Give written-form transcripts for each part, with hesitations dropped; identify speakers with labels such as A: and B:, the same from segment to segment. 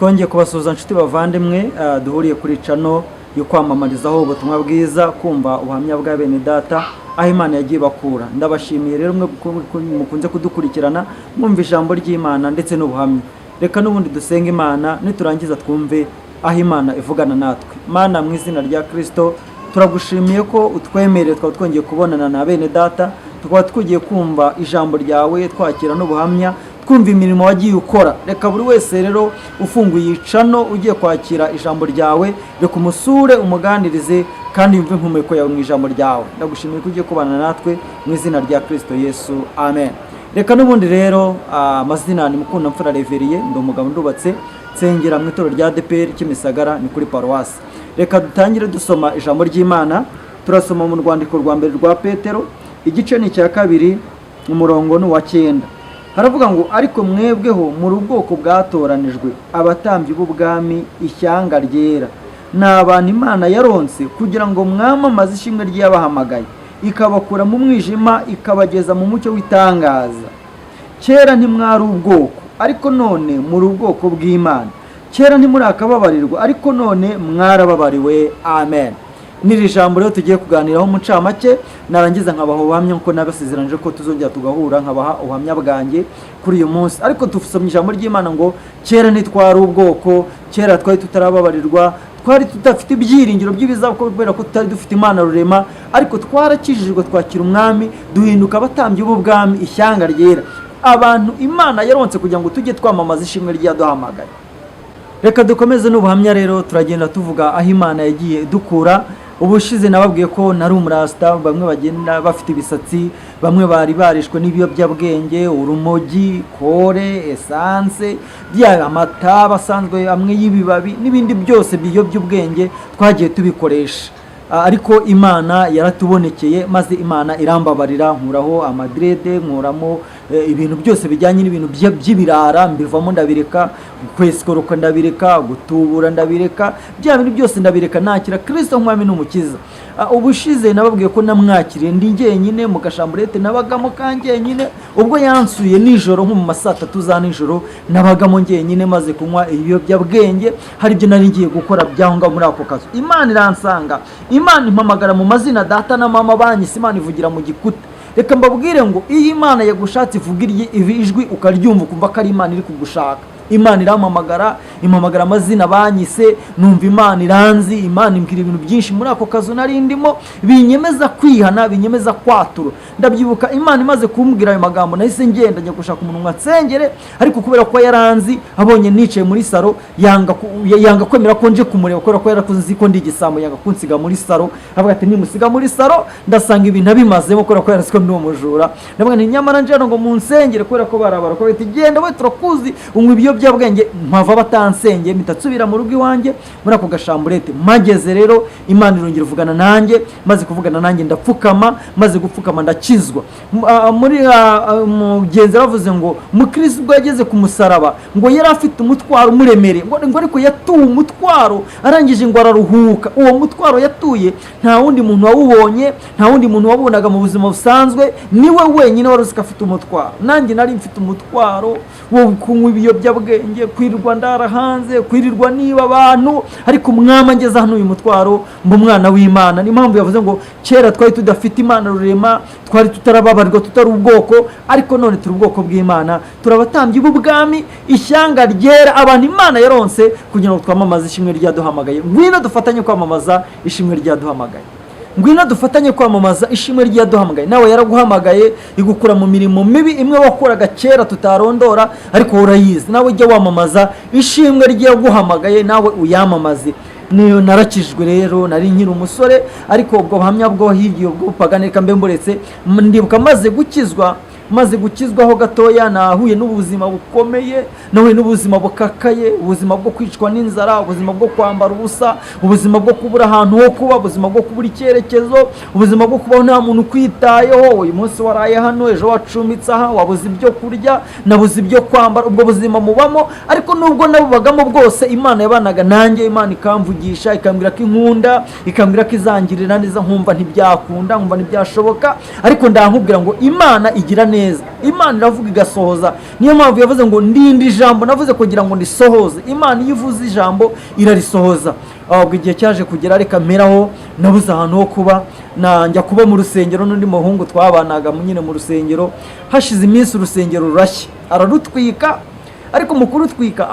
A: twongeye kubasuhuza nshuti bavandimwe duhuriye kuri channel yo kwamamarizaho ubutumwa bwiza, kumva ubuhamya bwa bene data aho Imana yagiye bakura. Ndabashimiye rero mwe mukunze kudukurikirana mwumva ijambo ry'Imana ndetse n'ubuhamya. Reka n'ubundi dusenga Imana niturangiza twumve aho Imana ivugana natwe. Mana, mu izina rya Kristo turagushimiye ko utwemereye twaba twongeye kubonana na bene data, tukaba tugiye kumva ijambo ryawe, twakira n'ubuhamya, twumva imirimo wagiye ukora. Reka buri wese rero ufunguye icano ugiye kwakira ijambo ryawe, reka umusure umuganirize kandi yumve impumeko yawe mu ijambo ryawe. Ndagushimiye ko ugiye kubana natwe mu izina rya Kristo Yesu, amen. Reka n'ubundi rero amazina ni Mukundamfura Reveriye, ndi umugabo ndubatse, nsengera mu itorero rya ADEPR Kimisagara, ni kuri paruwasi. Reka dutangire dusoma ijambo ry'Imana. Turasoma mu rwandiko rwa mbere rwa Petero, igice ni cya 2 umurongo ni wa 9. Haravuga ngo ariko mwebweho muri ubwoko bwatoranijwe, abatambyi b'ubwami, ishyanga ryera, n'abantu Imana yaronse kugira ngo mwamamaze ishimwe ry'abahamagaye, ikabakura mu mwijima ikabageza mu mucyo w'itangaza. Kera ntimwari ubwoko, ariko none muri ubwoko bw'Imana. Kera ntimurakababarirwa, ariko none mwarababariwe. Amen. Niri jambo rero tugiye kuganiraho mu ncamake, narangiza nkabaho ubuhamya nko nabasezeranje ko tuzongera tugahura nkabaha ubuhamya bwanjye kuri uyu munsi. Ariko tufusomye ijambo ry'Imana ngo kera ntitwari ubwoko, kera twari tutarababarirwa, twari tudafite ibyiringiro by'ibizaba kubera ko tutari dufite Imana rurema, ariko twarakijijwe twakira umwami, duhinduka abatambyi b'ubwami, ishyanga ryera, abantu Imana yaronse kugira ngo tujye twamamaza ishimwe ryaduhamagaye. Reka dukomeze n'ubuhamya rero, turagenda tuvuga aho Imana yagiye dukura. Ubushize nababwiye ko nari umurasta, bamwe bagenda bafite ibisatsi, bamwe bari barishwe n'ibiyobyabwenge, urumogi, kore, essence, bya amata basanzwe amwe y'ibibabi n'ibindi byose biyobya ubwenge twagiye tubikoresha. Ariko Imana yaratubonekeye, maze Imana irambabarira, nkuraho amadrede, nkuramo ibintu byose bijyanye n'ibintu by'ibirara, mbivamo ndabireka, kwesikoroka ndabireka, gutubura ndabireka, bya bintu byose ndabireka, nakira Kristo nk'umwami n'umukiza. Ubushize nababwiye ko namwakiriye ndi jyenyine mu gashamburete, nabagamo kanjyenyine, ubwo yansuye nijoro nko mu masaa 3 za nijoro, nabagamo jyenyine maze kunywa ibiyobyabwenge, hari ibyo nari ngiye gukora byahonga muri ako kazi. Imana iransanga, Imana impamagara mu mazina data na mama banyise, Imana ivugira mu gikuta. Reka mbabwire ngo iyi Imana yagushatse ivugiriye ijwi ukaryumva kumva ko ari Imana iri kugushaka. Imana iramamagara, impamagara amazina banyise, numva Imana iranzi, Imana imbwira ibintu byinshi muri ako kazo nari ndimo, binyemeza kwihana, binyemeza kwatura. Ndabyibuka Imana imaze kumbwira ayo magambo, nahise ngenda njya gushaka umuntu nkatsengere, ariko kubera ko yaranzi, abonye nicaye muri saro, yanga kwemera ko nje kumureba, kubera ko yarakuzi ko ndi igisambo, yanga kunsiga muri saro. Avuga ati nimusiga muri saro ndasanga ibintu abimazemo, kubera ko yarazi ko ndi umujura. Ndavuga nti nyamara nje ngo munsengere, kubera ko barabara ko bati genda we turakuzi umwe byabwenge, mpava batansenge, mitatsubira mu rugo iwanjye muri ako gashamburete. Mageze rero Imana irongera ivugana nanjye, maze kuvugana nanjye ndapfukama, maze gupfukama ndakizwa. Muri mugenzi bavuze ngo mukristo ubwo yageze ku musaraba ngo yari afite umutwaro umuremere, ngo ariko yatuye umutwaro arangije ngo araruhuka. Uwo mutwaro yatuye nta wundi muntu wawubonye, nta wundi muntu wabonaga mu buzima busanzwe, niwe wenyine wari uzi ko afite umutwaro. Nanjye nari mfite umutwaro wo kunywa ibiyobyabwenge, kwirirwa ndara hanze, kwirirwa niba abantu, ariko umwama ngeze hano uyu mutwaro mba umwana w'Imana. Ni impamvu yavuze ngo kera twari tudafite Imana rurema, twari tutarababarirwa, tutari ubwoko, ariko none turi ubwoko bw'Imana, turabatambyi b'ubwami, ishyanga ryera, abantu Imana yaronse kugira ngo twamamaze ishimwe ryaduhamagaye. Ngwino dufatanye kwamamaza ishimwe ryaduhamagaye. Ngwino dufatanye kwamamaza ishimwe ryaduhamagaye. Nawe yaraguhamagaye igukura mu mirimo mibi imwe wakoraga kera tutarondora, ariko urayizi. Nawe ujye wamamaza ishimwe ryaguhamagaye, nawe uyamamaze. Niyo narakijwe rero, nari nkiri umusore, ariko ubwo buhamya bwo hirya ubwo paganeka mbe mburetse, ndibuka maze gukizwaho gatoya, nahuye n'ubuzima bukomeye, nahuye n'ubuzima bukakaye, ubuzima bwo kwicwa n'inzara, ubuzima bwo kwambara ubusa, ubuzima bwo kubura ahantu ho kuba, ubuzima bwo kubura icyerekezo, ubuzima bwo kubaho nta muntu kwitayeho. Uyu munsi waraye hano, ejo wacumitse aha, wabuze ibyo kurya, nabuze ibyo kwambara. Ubwo buzima mubamo, ariko nubwo nabubagamo bwose, Imana yabanaga nanjye. Imana ikamvugisha, ikambwira ko inkunda, ikambwira ko izangirira neza, nkumva ntibyakunda, nkumva ntibyashoboka, ariko ndankubwira ngo Imana igira neza. neza. Imana iravuga igasohoza, niyo mpamvu yavuze ngo ndinde ijambo, navuze kugira ngo ndisohoze. Imana iyo ivuze ijambo irarisohoza. Ahubwo igihe cyaje kugera reka mperaho, nabuze ahantu ho kuba, njya kuba mu rusengero n'undi muhungu twabanaga nyine mu rusengero. Hashize iminsi urusengero rurashya, ararutwika, ariko mukuru twika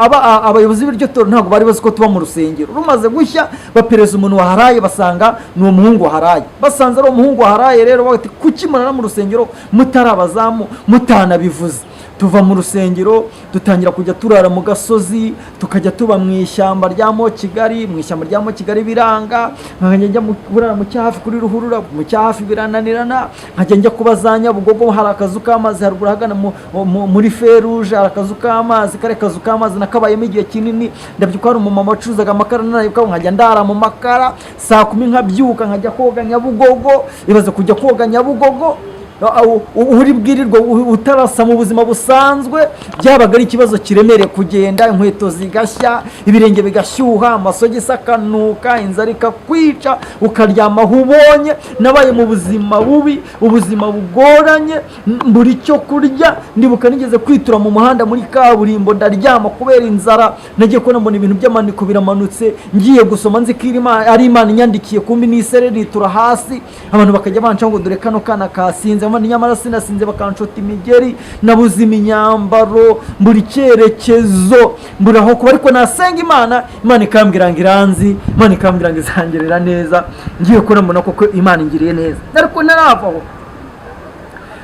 A: abayobozi b'iryo toro ntabwo bari bazi ko tuba mu rusengero. Rumaze gushya bapereza umuntu waharaye, basanga ni umuhungu waharaye. Basanze ari umuhungu waharaye rero bati kuki murara mu rusengero mutarabazamu mutanabivuze. Tuva mu rusengero dutangira kujya turara mu gasozi, tukajya tuba mu ishyamba rya Mo Kigali. Mu ishyamba rya Mo Kigali biranga, nkajya njya kurara mu cyahafi kuri Ruhurura, mu cyahafi birananirana. Nkajya njya kuba za Nyabugogo, hari akazu k'amazi haruguru hagana muri Feruje, hari akazu k'amazi. Kare kazu k'amazi nakabayemo igihe kinini. Ndabyuka hari umumama wacuruzaga amakara, narayibuka nkajya ndara mu makara. Saa 10 nkabyuka nkajya koga Nyabugogo. Ibaze kujya koga Nyabugogo uri bwirirwa utarasa mu buzima busanzwe, byabaga ari ikibazo kiremereye kugenda, inkweto zigashya, ibirenge bigashyuha, amasogisi akanuka, inzara ikakwica, ukaryama aho ubonye. Nabaye mu buzima bubi, ubuzima bugoranye, buri cyo kurya. Ndibuka nigeze kwitura mu muhanda muri kaburimbo ndaryama kubera inzara. Nagiye kubona mbona ibintu by'amaniko biramanutse, ngiye gusoma nzi ko ari Imana inyandikiye, kumbi n'isereri tura hasi. Abantu bakajya banca ngo dore kano kana kasinze, nyamara sinasinze, bakanshota imigeri. Nabuze imyambaro, buri cyerekezo, mburaho kuba, ariko nasenga Imana ikambwira ngo iranzi, Imana ikambwira ngo izangirira neza. Ngiye kubona mbona koko Imana ingiriye neza, ariko naravaho.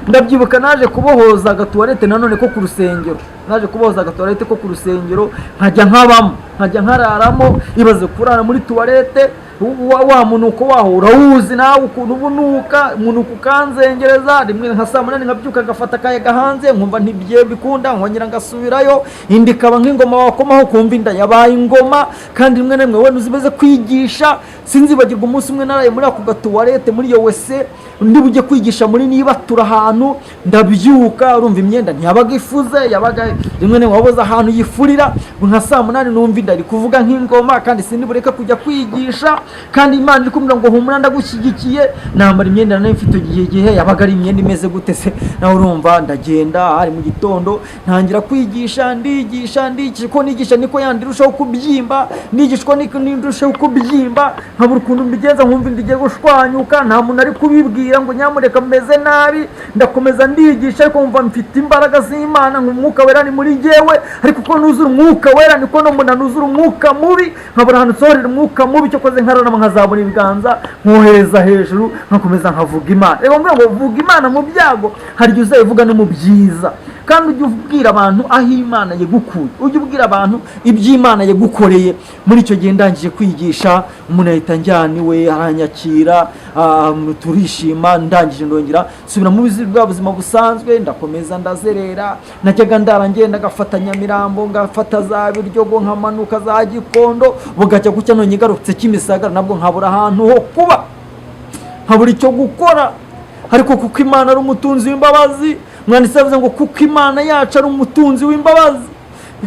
A: Ndabyibuka naje kubohoza agatuwarete nanone ko ku rusengero, nkajya nkabamo, nkajya nkararamo. Ibaze kurara muri tuwarete, wa munuko waho urawuzi nawe ukuntu ubunuka, umunuko ukanzengereza. Rimwe nka saa 8 nkabyuka ngafata akayaga hanze, nkumva ntibye bikunda, nkongera ngasubirayo. Indi kaba nk'ingoma wakomaho, kumva inda yabaye ingoma. Kandi rimwe na rimwe we nuzimeze kwigisha, sinzibagirwa umunsi umwe naraye muri ako gatuwarete muri yo wese, ndi bujye kwigisha muri niba turahantu. Ndabyuka, urumva imyenda ntiyabaga ifuze, yabaga rimwe na rimwe waboza ahantu yifurira. Nka saa 8 numva inda ari kuvuga nk'ingoma, kandi sindi bureka kujya kwigisha. Kandi Imana iri kumbwira ngo humura ndagushyigikiye. Nambara imyenda nayo mfite igihe yabaga ari imyenda imeze gute se, nawe urumva. Ndagenda hari mu gitondo ntangira kwigisha, ndigisha ko nigisha niko yandi rushaho kubyimba, nigishwa niko ndushaho kubyimba. Nkabura ukuntu mbigenza, nkumva ndigiye gushwanyuka, nta muntu ari kubibwira ngo nyamureka meze nabi. Ndakomeza ndigisha, ariko mva mfite imbaraga z'Imana, nk'umwuka wera ni muri jyewe. Ariko uko nuzura umwuka wera niko no mbona nuzura umwuka mubi. Nkabura ahantu nsohorera umwuka mubi, cyo koze nkararama nkazabura ibiganza, nkohereza hejuru, nkakomeza nkavuga Imana. Rero mbwira ngo vuga Imana mu byago, hari igihe uzayivuga no mu byiza. Kandi ujye ubwira abantu aho Imana yagukuye, ujye ubwira abantu iby'Imana yagukoreye. Muri icyo gihe ndangije kwigisha, umuntu ahita njyana iwe, aranyakira, turishima. Ndangije ndongera subira mu buzima busanzwe, ndakomeza ndazerera. Najyaga ndarangenda ngafata Nyamirambo, ngafata za Biryogo, nkamanuka za Gikondo, bugacya gucya none ngarutse Kimisagara, nabwo nkabura ahantu ho kuba, nkabura icyo gukora. Ariko kuko Imana ari umutunzi w'imbabazi, mwanditse yavuze ngo kuko Imana yacu ari umutunzi w'imbabazi,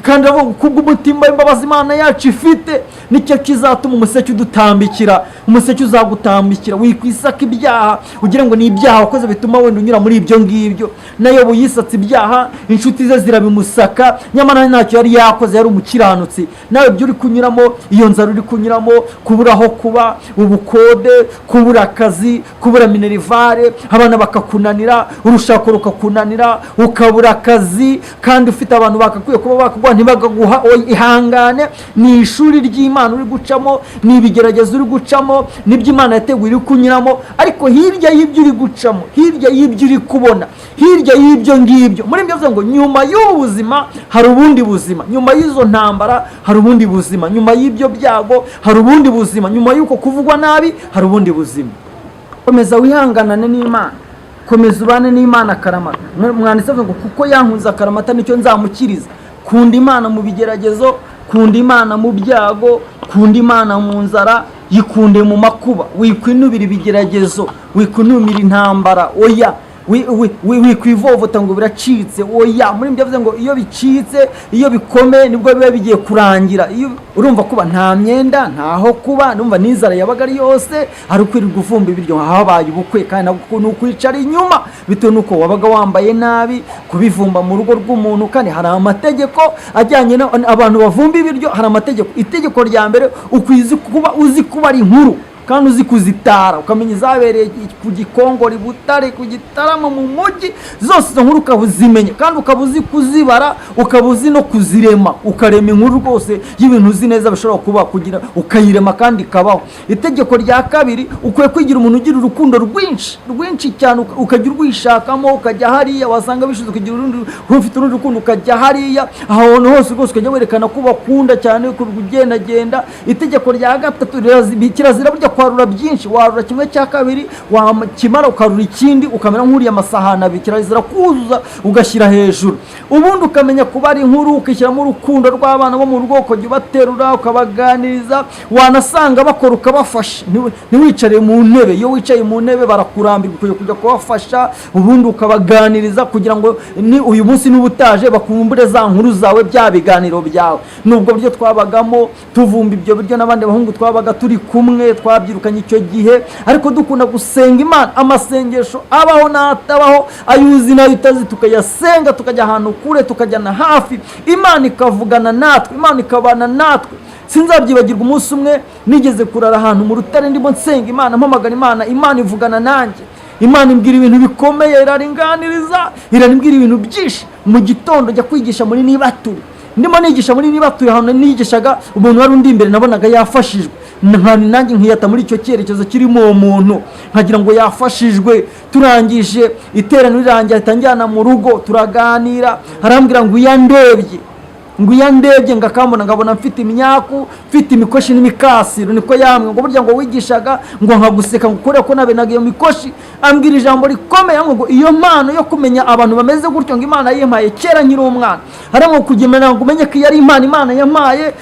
A: kandi avuga kubwo umutima w'imbabazi Imana yacu ifite, nicyo kizatuma umuseke udutambikira. Umuseke uzagutambikira, wikwisaka ibyaha ugira ngo ni ibyaha wakoze bituma wenda unyura muri ibyo ngibyo. Nayo buyisatse ibyaha, inshuti ze zirabimusaka, nyamara ntacyo yari yakoze, yari umukiranutsi. Nawe byo uri kunyuramo, iyo nzara uri kunyuramo, kubura aho kuba, ubukode, kubura akazi, kubura minerivare, abana bakakunanira, urushako rukakunanira, ukabura akazi, kandi ufite abantu bakakwiye kuba bakaguha ntibagaguha. Ihangane, ni ishuri ry'Imana uri gucamo, ni ibigeragezo uri gucamo, nibyo Imana yateguye uri kunyuramo. Ariko hirya y'ibyo uri gucamo, hirya y'ibyo uri kubona, hirya y'ibyo ngibyo, muri ibyo byo ngo nyuma y'ubuzima hari ubundi buzima, nyuma y'izo ntambara hari ubundi buzima, nyuma y'ibyo byago hari ubundi buzima, nyuma y'uko kuvugwa nabi hari ubundi buzima. Komeza wihanganane n'Imana, komeza ubane n'Imana akaramata. Mwanditse ngo kuko yankunze akaramata nicyo nzamukiriza. Kunda Imana mu bigeragezo, kunda Imana mu byago, kunda Imana mu nzara, yikunde mu makuba. Wikwinubira ibigeragezo, wikwinumira intambara, oya. wikwivovota ngo biracitse. Oya, muri mbyo yavuze ngo iyo bicitse, iyo bikomeye nibwo biba bigiye kurangira. Urumva kuba nta myenda, ntaho kuba, numva n'inzara yabaga ari yose, ari ukwirirwa uvumba ibiryo habaye ubukwe, kandi n'ukwicara inyuma bitewe nuko wabaga wambaye nabi, kubivumba mu rugo rw'umuntu. Kandi hari amategeko ajyanye abantu bavumba ibiryo, hari amategeko. Itegeko rya mbere ukwiye kuba uzi kuba ari inkuru, kandi uzi kuzitara, ukamenya izabereye ku Gikongoro, i Butare, ku Gitarama, mu mujyi, zose izo nkuru ukaba uzimenya, kandi ukaba uzi kuzibara, ukaba uzi no kuzirema, ukarema inkuru rwose y'ibintu uzi neza bishobora kuba, kugira ukayirema kandi ikabaho. Itegeko rya kabiri, ukwiye kwigira umuntu ugira urukundo rwinshi cyane, ukajya urwishakamo, ukajya hariya wasanga bishize, ukagira ufite urundi rukundo ukajya hariya, ahantu hose rwose ukajya werekana ko bakunda cyane, ugendagenda. Itegeko rya gatatu, kirazira burya kwarura byinshi, warura kimwe cya kabiri, wakimara ukarura ikindi, ukamera nk'uriya amasahani abiri, kirazira kuzuza ugashyira hejuru. Ubundi ukamenya kuba ari inkuru, ukishyiramo urukundo rw'abana bo mu rugo, ukajya ubaterura, ukabaganiriza, wanasanga bakora ukabafasha, ntiwicare mu ntebe. Iyo wicaye mu ntebe barakurambirwa, ukwiye kujya kubafasha, ubundi ukabaganiriza, kugira ngo ni uyu munsi n'ubutaje bakumbure za nkuru zawe, bya biganiro byawe. Nubwo buryo twabagamo tuvumba ibyo biryo, n'abandi bahungu twabaga turi kumwe, twabyirukanye icyo gihe, ariko dukunda gusenga Imana. Amasengesho abaho n'atabaho, ayuzi nayo utazi, tukayasenga, tukajya ahantu kure, tukajyana hafi, Imana ikavugana natwe, Imana ikabana natwe. Sinzabyibagirwa umunsi umwe nigeze kurara ahantu mu rutare ndimo nsenga Imana, mpamagara Imana, Imana ivugana nanjye, Imana imbwira ibintu bikomeye, iraringaniriza, iranimbwira ibintu byinshi. Mu gitondo njya kwigisha muri Nibature, ndimo nigisha muri Nibature, ahantu nigishaga umuntu wari undi imbere nabonaga yafashijwe, nanjye nkiyata muri icyo cyerekezo kirimo uwo muntu, nkagira ngo yafashijwe. Turangije iteraniro rirangiye, ahita njyana mu rugo, turaganira, arambwira ngo iyo ndebye ngakambona, ngabona mfite imyaku, mfite imikoshi n'imikasiro, niko yamwe ngo burya ngo wigishaga ngo nkaguseka, ngo ukore ko nabenaga iyo mikoshi. Ambwira ijambo rikomeye ngo iyo mpano yo kumenya abantu bameze gutyo, ngo Imana yimpaye kera nkiri umwana. Harimo kugemera ngo umenye ko iyo ari impano Imana yampaye,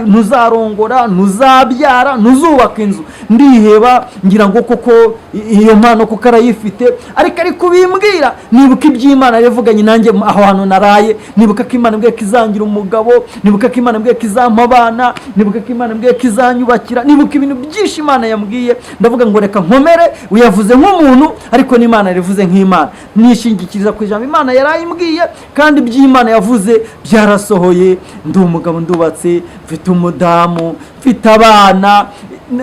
A: ntuzarongora, ntuzabyara, ntuzubaka inzu. Ndiheba, ngira ngo koko iyo mpano kuko arayifite, ariko bimbwira, nibuka iby'Imana yavuganye nanjye aho hantu naraye, nibuka ko Imana mbwiye ko ngira umugabo, nibuka ko Imana mbwiye ko izampa abana, nibuka ko Imana mbwiye ko izanyubakira, nibuka ibintu byinshi Imana yambwiye. Ndavuga ngo reka nkomere, uyavuze nk'umuntu, ariko n'Imana rivuze nk'Imana. Nishingikiriza ku ijambo Imana yarayimbwiye, kandi iby'Imana yavuze byarasohoye. Ndi umugabo, ndubatse, mfite umudamu, mfite abana,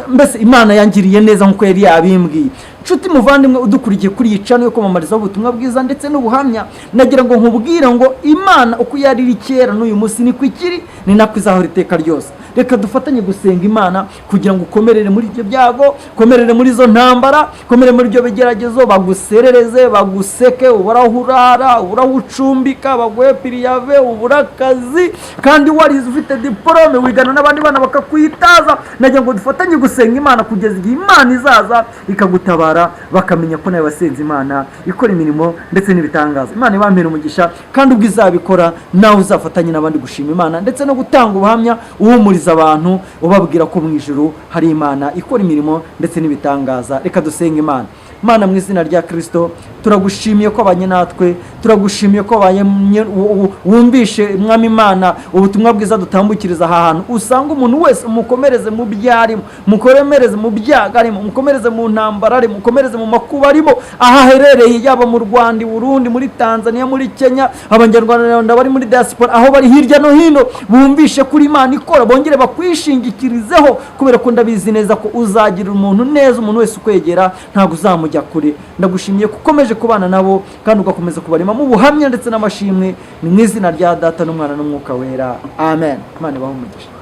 A: mbese Imana yangiriye neza nk'uko yari yabimbwiye. Nshuti muvandimwe udukurikiye kuri iyi channel yo kwamamarizaho ubutumwa bwiza ndetse n'ubuhamya, nagira ngo nkubwire ngo Imana uko yari iri kera n'uyu munsi niko ikiri, ni nako izahora iteka ryose. Reka dufatanye gusenga Imana kugira ngo ukomerere muri ibyo byago, ukomerere muri izo ntambara, ukomerere muri ibyo bigeragezo, baguserereze, baguseke, uburaho urara, uburaho ucumbika, baguhe piriyave, ubura akazi, kandi warize ufite diplome, wigana n'abandi bana bakakwitaza. Nagira ngo dufatanye gusenga Imana kugeza igihe Imana izaza ikagutabara, bakamenya ko nawe wasenze Imana ikora imirimo ndetse n'ibitangaza. Imana ibampere umugisha, kandi ubwo izabikora nawe uzafatanye n'abandi gushima Imana ndetse no gutanga ubuhamya, uhumuriza abantu, ubabwira ko mu ijuru hari Imana ikora imirimo ndetse n'ibitangaza. Reka dusenga Imana. Mana, mu izina rya Kristo turagushimiye ko abanye natwe, turagushimiye ko wumvishe Mwami Imana ubutumwa bwiza dutambukiriza aha hantu. Usanga umuntu wese umukomereze mu byarimo, mukomereze mu byaga arimo, mukomereze mu ntambara arimo, mukomereze mu makuba arimo, aha aherereye, yaba mu Rwanda, i Burundi, muri Tanzania, muri Kenya, Abanyarwanda bari muri diaspora, aho bari hirya no hino, bumvishe kuri Imana ikora, bongere bakwishingikirizeho, kubera ko ndabizi neza ko uzagirira umuntu neza, umuntu wese ukwegera ntabwo uzamujya kure. Ndagushimiye ko ukomeje kubana nabo, kandi ugakomeza kubarema mu buhamya ndetse n'amashimwe, ni mu izina rya Data n'Umwana n'Umwuka Wera, amen. Imana ibahe umugisha.